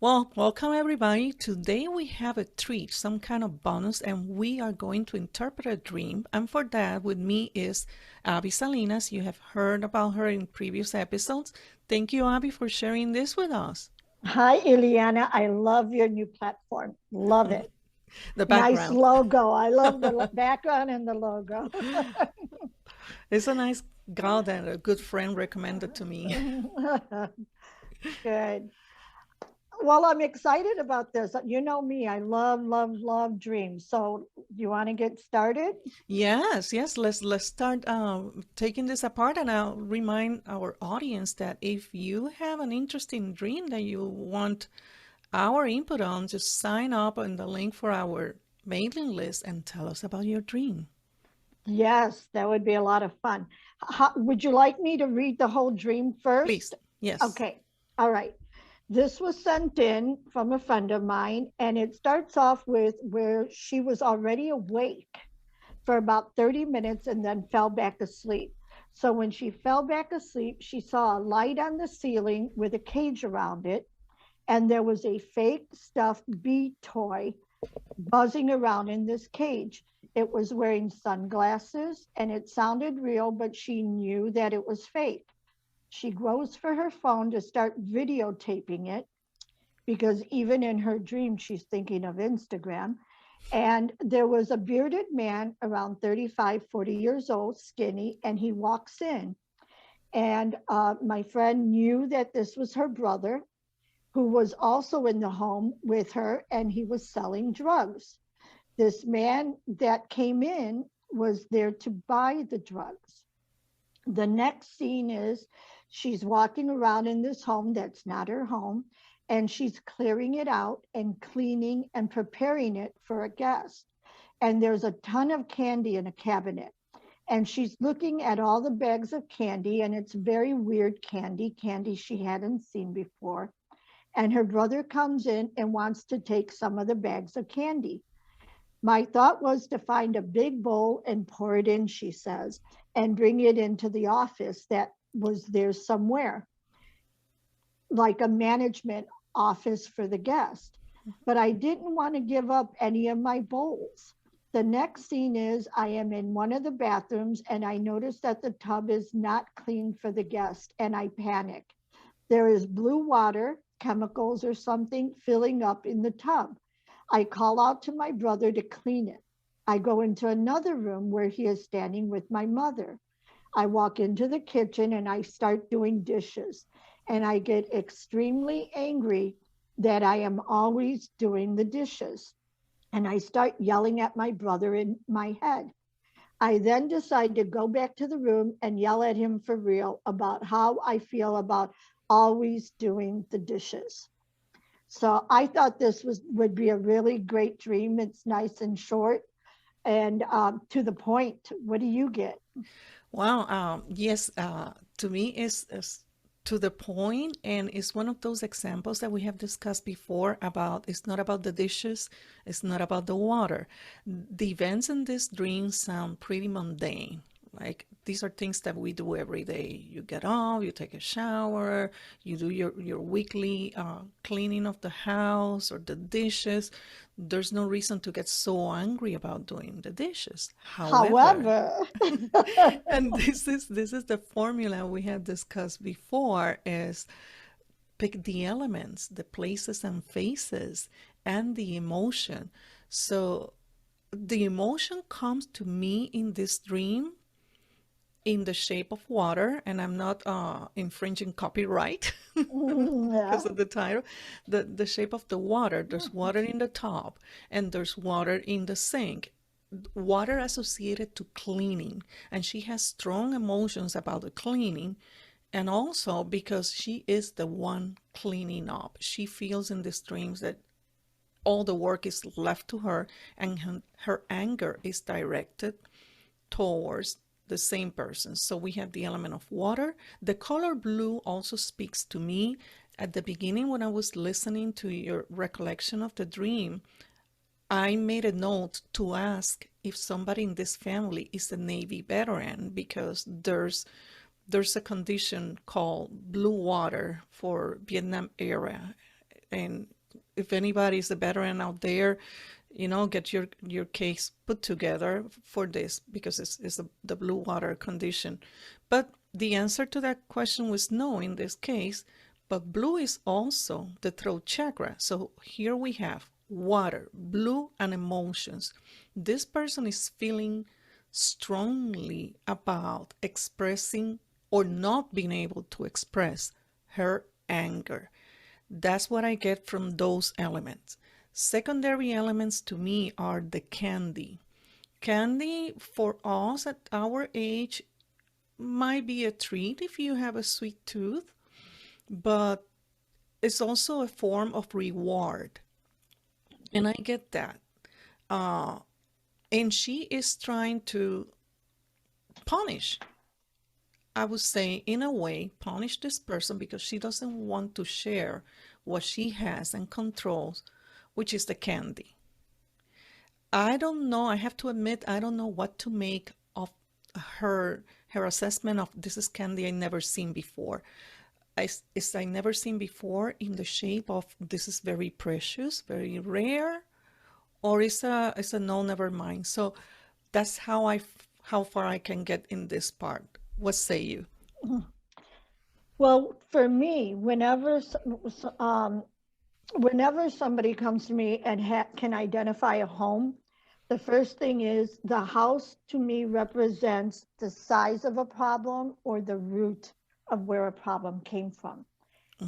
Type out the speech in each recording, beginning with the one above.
Well, welcome everybody. Today we have a treat, some kind of bonus, and we are going to interpret a dream. And for that, with me is Abby Salinas. You have heard about her in previous episodes. Thank you, Abby, for sharing this with us. Hi, Ileana. I love your new platform. Love it. The Nice background. logo. I love the background and the logo. It's a nice gal that a good friend recommended to me. Good. Well, I'm excited about this. You know me, I love, love, love dreams. So, you want to get started? Yes. Let's start taking this apart, and I'll remind our audience that if you have an interesting dream that you want our input on, just sign up on the link for our mailing list and tell us about your dream. Yes, that would be a lot of fun. Would you like me to read the whole dream Please. first? Yes. Okay. All right. This was sent in from a friend of mine, and it starts off with where she was already awake for about 30 minutes and then fell back asleep. So when she fell back asleep, she saw a light on the ceiling with a cage around it, and there was a fake stuffed bee toy buzzing around in this cage. It was wearing sunglasses and it sounded real, but she knew that it was fake. She goes for her phone to start videotaping it because even in her dream, she's thinking of Instagram. And there was a bearded man around 35, 40 years old, skinny, and he walks in. And my friend knew that this was her brother, who was also in the home with her, and he was selling drugs. This man that came in was there to buy the drugs. The next scene is she's walking around in this home that's not her home, and she's clearing it out and cleaning and preparing it for a guest. And there's a ton of candy in a cabinet. And she's looking at all the bags of candy, and it's very weird candy she hadn't seen before. And her brother comes in and wants to take some of the bags of candy. My thought was to find a big bowl and pour it in, she says, and bring it into the office that was there somewhere, like a management office for the guest. But I didn't want to give up any of my bowls. The next scene is I am in one of the bathrooms and I notice that the tub is not clean for the guest and I panic. There is blue water, chemicals or something filling up in the tub. I call out to my brother to clean it. I go into another room where he is standing with my mother. I walk into the kitchen and I start doing dishes. And I get extremely angry that I am always doing the dishes. And I start yelling at my brother in my head. I then decide to go back to the room and yell at him for real about how I feel about always doing the dishes. So I thought this would be a really great dream. It's nice and short and to the point. What do you get? Wow. Yes. To me, is to the point, and it's one of those examples that we have discussed before about it's not about the dishes, it's not about the water. The events in this dream sound pretty mundane. Like these are things that we do every day. You get up, you take a shower, you do your weekly cleaning of the house or the dishes. There's no reason to get so angry about doing the dishes. However, However, and this is the formula we have discussed before is pick the elements, the places and faces, and the emotion. So the emotion comes to me in this dream in the shape of water, and I'm not infringing copyright yeah, because of the title. The shape of the water, there's water in the top and there's water in the sink, water associated to cleaning, and she has strong emotions about the cleaning, and also because she is the one cleaning up. She feels in these dreams that all the work is left to her, and her anger is directed towards the same person. So we have the element of water. The color blue also speaks to me. At the beginning, when I was listening to your recollection of the dream, I made a note to ask if somebody in this family is a Navy veteran, because there's a condition called blue water for Vietnam era And if anybody's a veteran out there, get your case put together for this, because it's the blue water condition. But the answer to that question was no in this case. But blue is also the throat chakra. So here we have water, blue, and emotions. This person is feeling strongly about expressing or not being able to express her anger. That's what I get from those elements. Secondary elements to me are the candy. Candy for us at our age might be a treat if you have a sweet tooth, but it's also a form of reward. And I get that. Uh, and she is trying to punish, I would say, in a way, punish this person because she doesn't want to share what she has and controls, which is the candy. I don't know. I have to admit, I don't know what to make of her assessment of this is candy I never seen before. I never seen before in the shape of this is very precious, very rare, or it's a no, never mind. So that's how far I can get in this part. What say you? Well, for me, whenever somebody comes to me and can identify a home, the first thing is the house to me represents the size of a problem or the root of where a problem came from.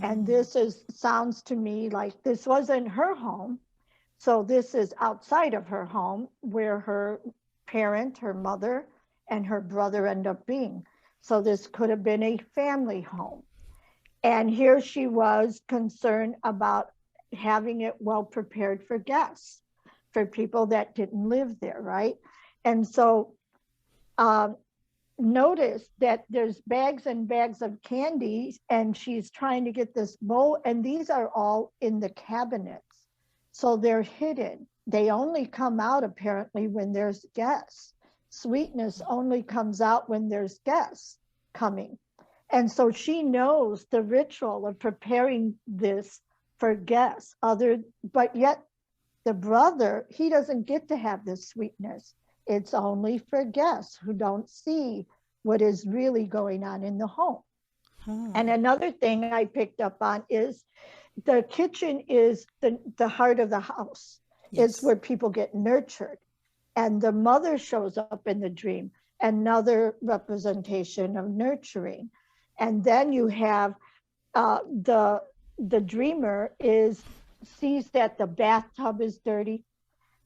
And Mm, this is sounds to me like this wasn't her home. So this is outside of her home where her parent, her mother, and her brother end up being. So this could have been a family home. And here she was concerned about having it well prepared for guests, for people that didn't live there, right? And so um, notice that there's bags and bags of candies, and she's trying to get this bowl, and these are all in the cabinets. So they're hidden. They only come out apparently when there's guests. Sweetness only comes out when there's guests coming. And so she knows the ritual of preparing this for guests, but yet the brother, he doesn't get to have this sweetness. It's only for guests who don't see what is really going on in the home. oh, And another thing I picked up on is the kitchen is the heart of the house. It's yes. where people get nurtured. And the mother shows up in the dream, another representation of nurturing. And then you have the dreamer is sees that the bathtub is dirty.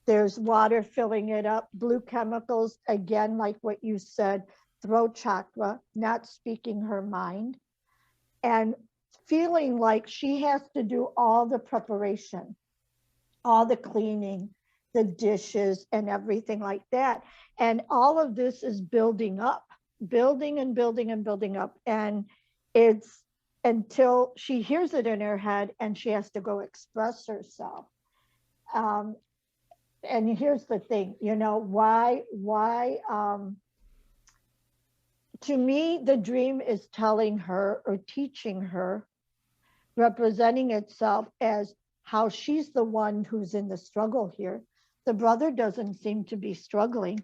There's water filling it up, blue chemicals, again, like what you said, throat chakra, not speaking her mind, and feeling like she has to do all the preparation, all the cleaning, the dishes, and everything like that. And all of this is building up, building and building and building up. And it's until she hears it in her head and she has to go express herself. Um, and here's the thing, to me, the dream is telling her or teaching her, representing itself as how she's the one who's in the struggle here. The brother doesn't seem to be struggling.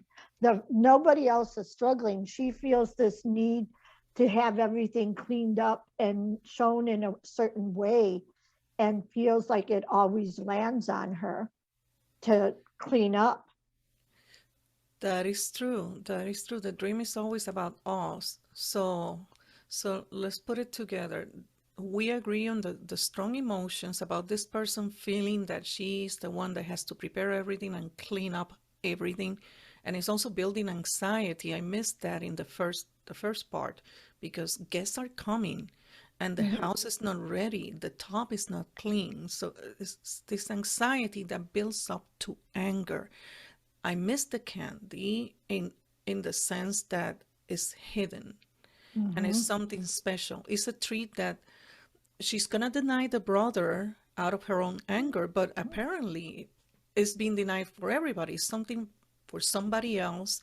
Nobody else is struggling. She feels this need to have everything cleaned up and shown in a certain way, and feels like it always lands on her to clean up. That is true. That is true. The dream is always about us. So let's put it together. We agree on the strong emotions about this person feeling that she is the one that has to prepare everything and clean up everything. And it's also building anxiety. I missed that in the first part because guests are coming and the Mhm. house is not ready. The top is not clean. So it's this anxiety that builds up to anger. I miss the candy in the sense that it's hidden and it's Mhm. something special. It's a treat that she's gonna deny the brother out of her own anger, but apparently it's being denied for everybody. It's something for somebody else,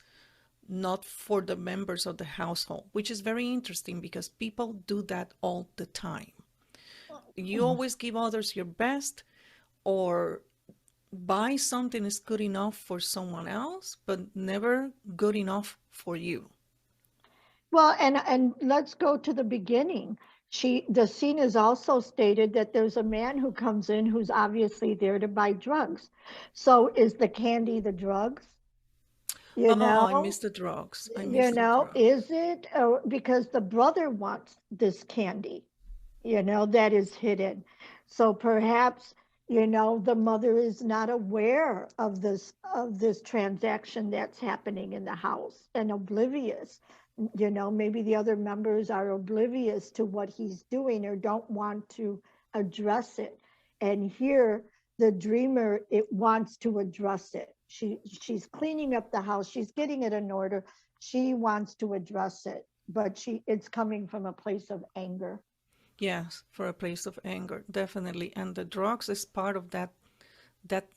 not for the members of the household, which is very interesting because people do that all the time. You always give others your best, or buy something is good enough for someone else, but never good enough for you. Well, and let's go to the beginning. The scene is also stated that there's a man who comes in who's obviously there to buy drugs. So is the candy the drugs? You Oh, I know, miss the drugs. I miss the drugs. is it because the brother wants this candy? That is hidden. So perhaps, the mother is not aware of this transaction that's happening in the house and oblivious. Maybe the other members are oblivious to what he's doing or don't want to address it. And here the dreamer, it wants to address it. She's cleaning up the house, she's getting it in order. She wants to address it, but it's coming from a place of anger. Yes, for a place of anger, definitely. And the drugs is part of that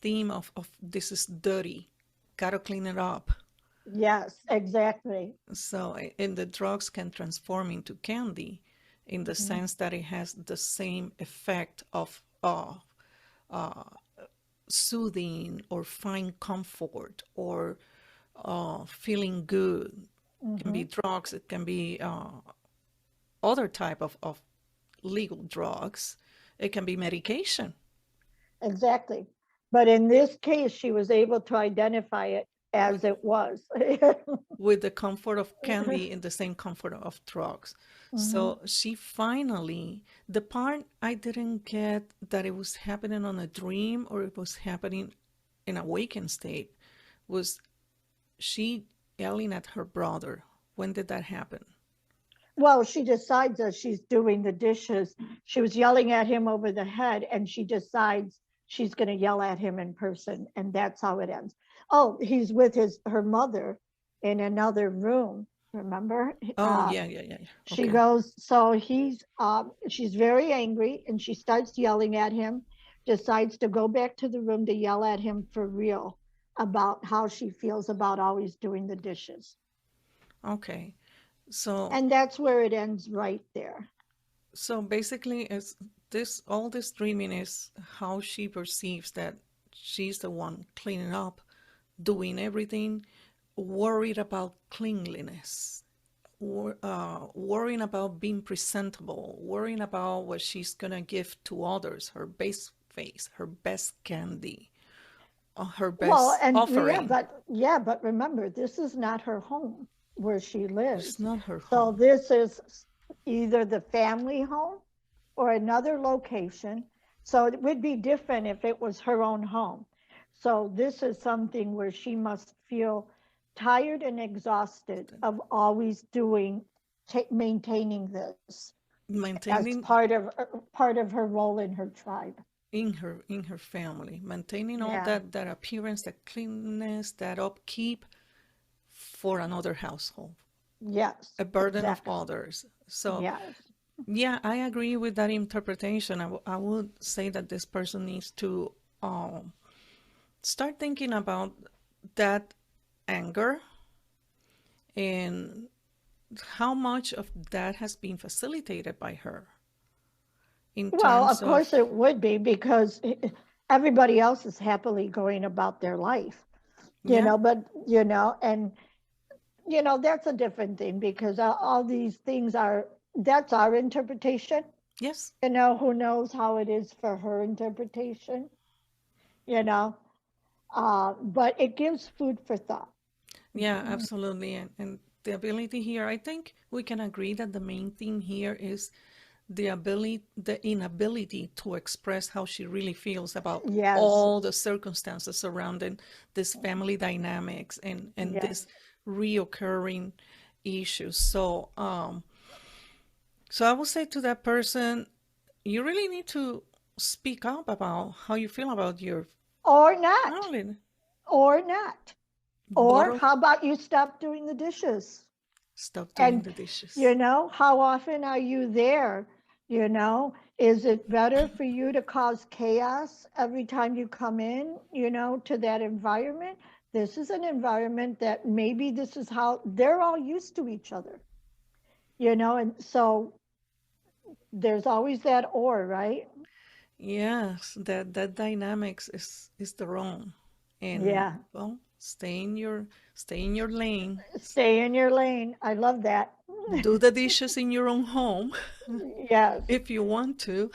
theme of this is dirty, gotta clean it up. Yes, exactly. So, and the drugs can transform into candy in the Mhm. sense that it has the same effect of soothing or find comfort or feeling good. It can be Mhm. drugs, it can be other type of legal drugs, it can be medication Exactly. But in this case, she was able to identify it with as it was. with the comfort of candy and the same comfort of drugs. Mhm. So she finally, the part I didn't get that it was happening on a dream or it was happening in a waking state was she yelling at her brother. When did that happen? Well, she decides as she's doing the dishes, she was yelling at him over the head, and she decides she's going to yell at him in person, and that's how it ends. Oh, he's with her mother in another room. Remember? Oh, yeah, yeah, yeah, yeah. She Okay. goes, so she's very angry, and she starts yelling at him, decides to go back to the room to yell at him for real about how she feels about always doing the dishes. Okay. So And that's where it ends right there. so basically it's this all this dreaming is how she perceives that she's the one cleaning up, doing everything, worried about cleanliness, worrying about being presentable, worrying about what she's gonna give to others, her best face, her best candy, her Well, best and offering. but remember, this is not her home where she It's lives. not her So home. this is either the family home or another location. So it would be different if it was her own home. So this is something where she must feel tired and exhausted of always maintaining this as Maintaining part of her role in her tribe. in her family, maintaining all Yeah. that appearance, that cleanliness, that upkeep for another household, Yes. a burden of Exactly. others. So Yes. yeah, I agree with that interpretation. I would say that this person needs to um, start thinking about that anger and how much of that has been facilitated by her in Well, of terms course of it would be because everybody else is happily going about their life, yeah, but, and, that's a different thing because all these things that's our interpretation. yes, Who knows how it is for her interpretation, you know, but it gives food for thought. yeah, absolutely. And the ability here, I think we can agree that the main theme here is the inability to express how she really feels about Yes, all the circumstances surrounding this family dynamics and yes. this reoccurring issues. So I would say to that person, you really need to speak up about how you feel about your Or not, family. or not. Or Bottle, how about you stop doing the dishes? stop doing And, the dishes. how often are you there? Is it better for you to cause chaos every time you come in, to that environment? This is an environment that maybe this is how they're all used to each other, and so There's always that or, right? Yes, that dynamics is the wrong. And Yeah. well, stay in your lane. Stay in your lane. I love that. Do the dishes in your own home Yes. if you want to.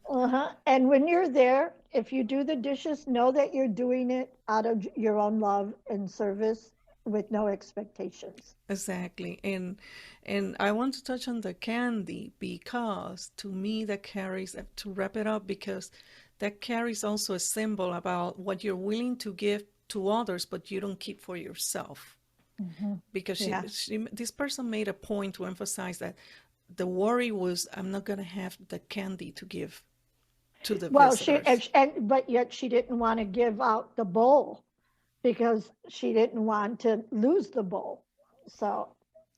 Uh-huh. And when you're there, if you do the dishes, know that you're doing it out of your own love and service with no expectations. Exactly. And I want to touch on the candy because to me that carries to wrap it up because that carries also a symbol about what you're willing to give to others but you don't keep for yourself. Hmm. Because Yeah. this person made a point to emphasize that the worry was I'm not going to have the candy to give to the Well, visitors. but yet she didn't want to give out the bowl because she didn't want to lose the bowl. So,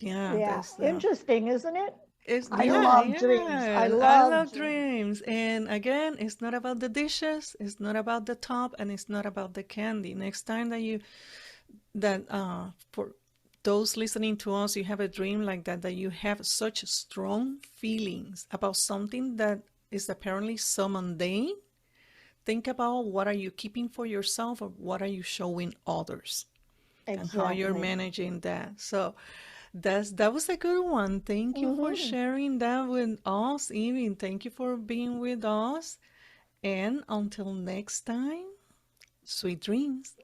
Yeah, yeah, that's interesting, isn't it? it's I yeah, love dreams. I yeah. I love love dreams. dreams. And again, it's not about the dishes, it's not about the top, and it's not about the candy. Next time that for those listening to us, you have a dream like that, that you have such strong feelings about something that is apparently so mundane. Think about what are you keeping for yourself or what are you showing others and how you're Exactly. managing that. So that was a good one. Thank you for Hmm. sharing that with us, Evie. Thank you for being with us. And until next time, sweet dreams.